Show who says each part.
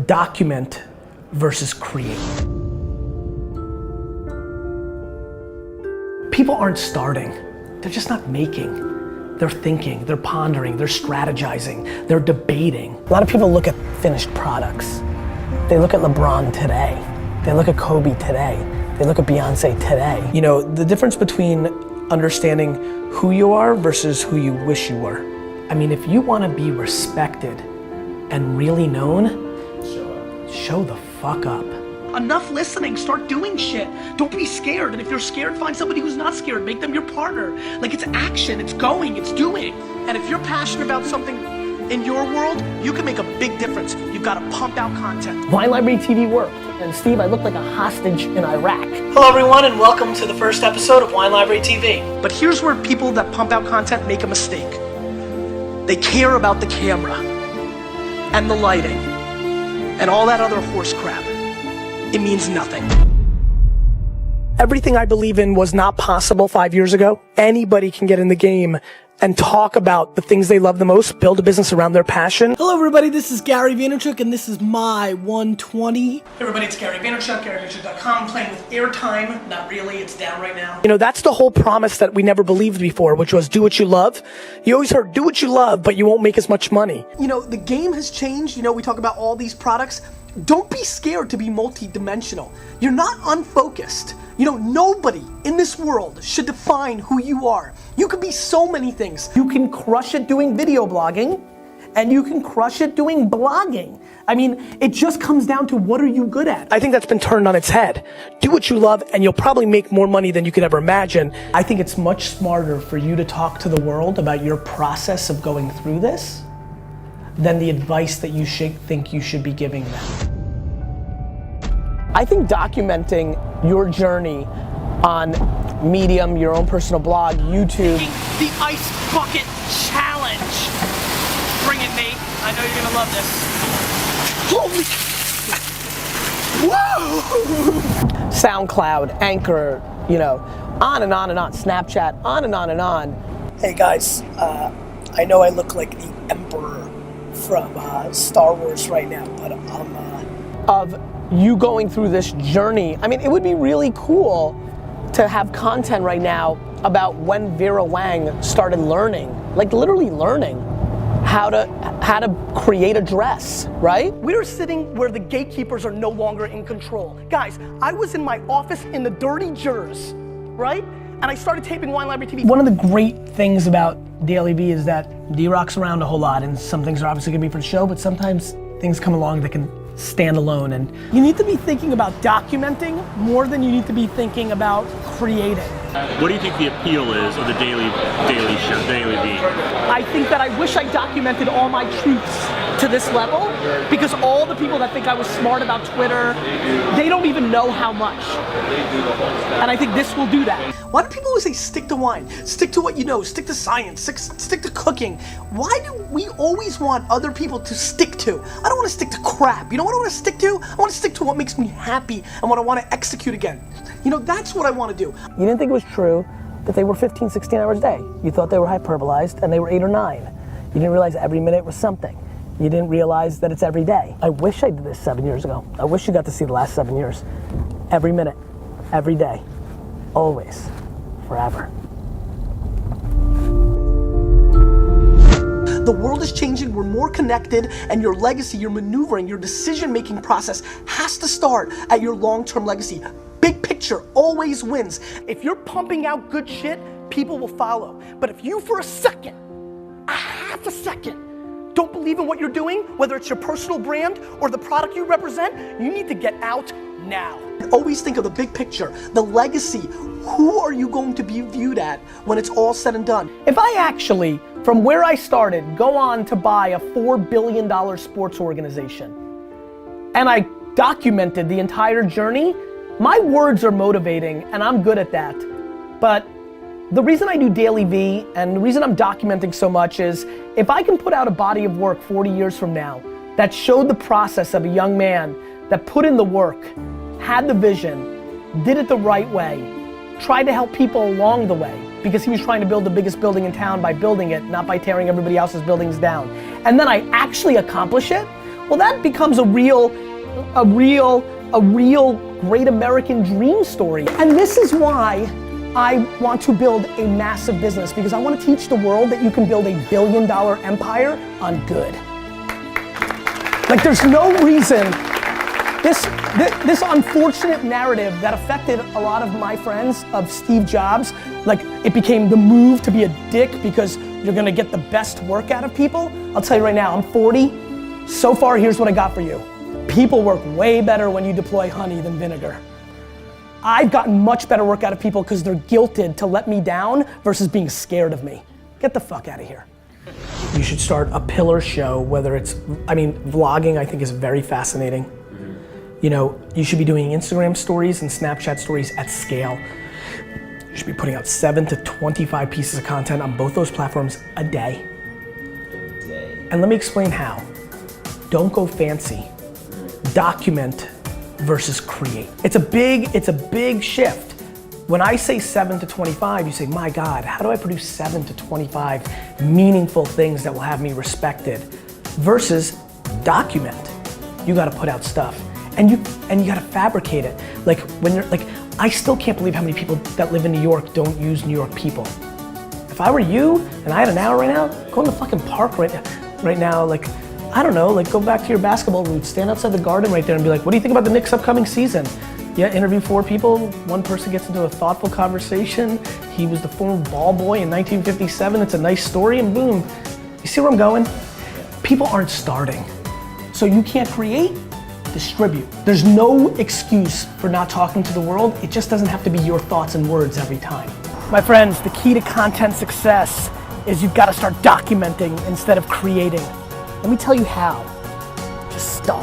Speaker 1: Document versus create. People aren't starting, they're just not making. They're thinking, they're pondering, they're strategizing, they're debating. A lot of people look at finished products. They look at LeBron today. They look at Kobe today. They look at Beyonce today. You know, the difference between understanding who you are versus who you wish you were. I mean, if you want to be respected and really known, show the fuck up. Enough listening, start doing shit. Don't be scared, and if you're scared, find somebody who's not scared. Make them your partner. Like, it's action, it's going, it's doing. And if you're passionate about something in your world, you can make a big difference. You've got to pump out content. Wine Library TV worked. And Steve, I looked like a hostage in Iraq. Hello everyone, and welcome to the first episode of Wine Library TV. But here's where people that pump out content make a mistake. They care about the camera, and the lighting, and all that other horse crap. It means nothing. Everything I believe in was not possible 5 years ago. Anybody can get in the game and talk about the things they love the most, build a business around their passion. Hello everybody, this is Gary Vaynerchuk, and this is my 120. Hey everybody, it's Gary Vaynerchuk, GaryVaynerchuk.com. I'm playing with airtime. Not really, it's down right now. You know, that's the whole promise that we never believed before, which was do what you love. You always heard do what you love, but you won't make as much money. You know, the game has changed. You know, we talk about all these products. Don't be scared to be multi-dimensional. You're not unfocused. You know, nobody in this world should define who you are. You could be so many things. You can crush it doing video blogging, and you can crush it doing blogging. I mean, it just comes down to what are you good at? I think that's been turned on its head. Do what you love, and you'll probably make more money than you could ever imagine. I think it's much smarter for you to talk to the world about your process of going through this than the advice that you think you should be giving them. I think documenting your journey on Medium, your own personal blog, YouTube. The ice bucket challenge. Bring it, Nate. I know you're gonna love this. Holy, whoa! SoundCloud, Anchor, you know, on and on and on. Snapchat, on and on and on. Hey guys, I know I look like the Emperor from Star Wars right now, but of you going through this journey. I mean, it would be really cool to have content right now about when Vera Wang started learning, like literally learning how to create a dress, right? We are sitting where the gatekeepers are no longer in control. Guys, I was in my office in the dirty jers, right? And I started taping Wine Library TV. One of the great things about DailyV is that D-Rock's around a whole lot, and some things are obviously gonna be for the show, but sometimes things come along that can stand alone, and you need to be thinking about documenting more than you need to be thinking about creating.
Speaker 2: What do you think the appeal is of the daily show, DailyV?
Speaker 1: I think that I wish I documented all my truths to this level, because all the people that think I was smart about Twitter, they don't even know how much. And I think this will do that. Why do people always say stick to wine? Stick to what you know, stick to science, stick to cooking. Why do we always want other people to stick to? I don't want to stick to crap. You know what I want to stick to? I want to stick to what makes me happy and what I want to execute again. You know, that's what I want to do. You didn't think it was true that they were 15, 16 hours a day. You thought they were hyperbolized and they were 8 or 9. You didn't realize every minute was something. You didn't realize that it's every day. I wish I did this 7 years ago. I wish you got to see the last 7 years. Every minute, every day, always, forever. The world is changing, we're more connected, and your legacy, your maneuvering, your decision-making process has to start at your long-term legacy. Big picture always wins. If you're pumping out good shit, people will follow. But if you for a second, a half a second, don't believe in what you're doing, whether it's your personal brand or the product you represent, you need to get out now. Always think of the big picture, the legacy. Who are you going to be viewed at when it's all said and done? If I actually, from where I started, go on to buy a $4 billion sports organization, and I documented the entire journey, my words are motivating and I'm good at that. But the reason I do DailyV and the reason I'm documenting so much is if I can put out a body of work 40 years from now that showed the process of a young man that put in the work, had the vision, did it the right way, tried to help people along the way because he was trying to build the biggest building in town by building it, not by tearing everybody else's buildings down. And then I actually accomplish it, Well, that becomes a real great American dream story. And this is why I want to build a massive business, because I want to teach the world that you can build $1 billion empire on good. Like, there's no reason, this unfortunate narrative that affected a lot of my friends of Steve Jobs, like it became the move to be a dick because you're gonna get the best work out of people. I'll tell you right now, I'm 40. So far, here's what I got for you. People work way better when you deploy honey than vinegar. I've gotten much better work out of people because they're guilted to let me down versus being scared of me. Get the fuck out of here. You should start a pillar show, whether it's, vlogging I think is very fascinating. You know, you should be doing Instagram stories and Snapchat stories at scale. You should be putting out 7 to 25 pieces of content on both those platforms a day. And let me explain how. Don't go fancy. Document versus create. It's a big shift. When I say 7 to 25, you say, my God, how do I produce 7 to 25 meaningful things that will have me respected? Versus document. You gotta put out stuff. And you gotta fabricate it. Like when you're like, I still can't believe how many people that live in New York don't use New York people. If I were you and I had an hour right now, go in the fucking park right now, like, I don't know, like go back to your basketball roots, stand outside the Garden right there and be like, what do you think about the Knicks upcoming season? Yeah, interview 4 people, one person gets into a thoughtful conversation. He was the former ball boy in 1957, it's a nice story, and boom. You see where I'm going? People aren't starting. So you can't create, distribute. There's no excuse for not talking to the world. It just doesn't have to be your thoughts and words every time. My friends, the key to content success is you've got to start documenting instead of creating. Let me tell you how. Just start.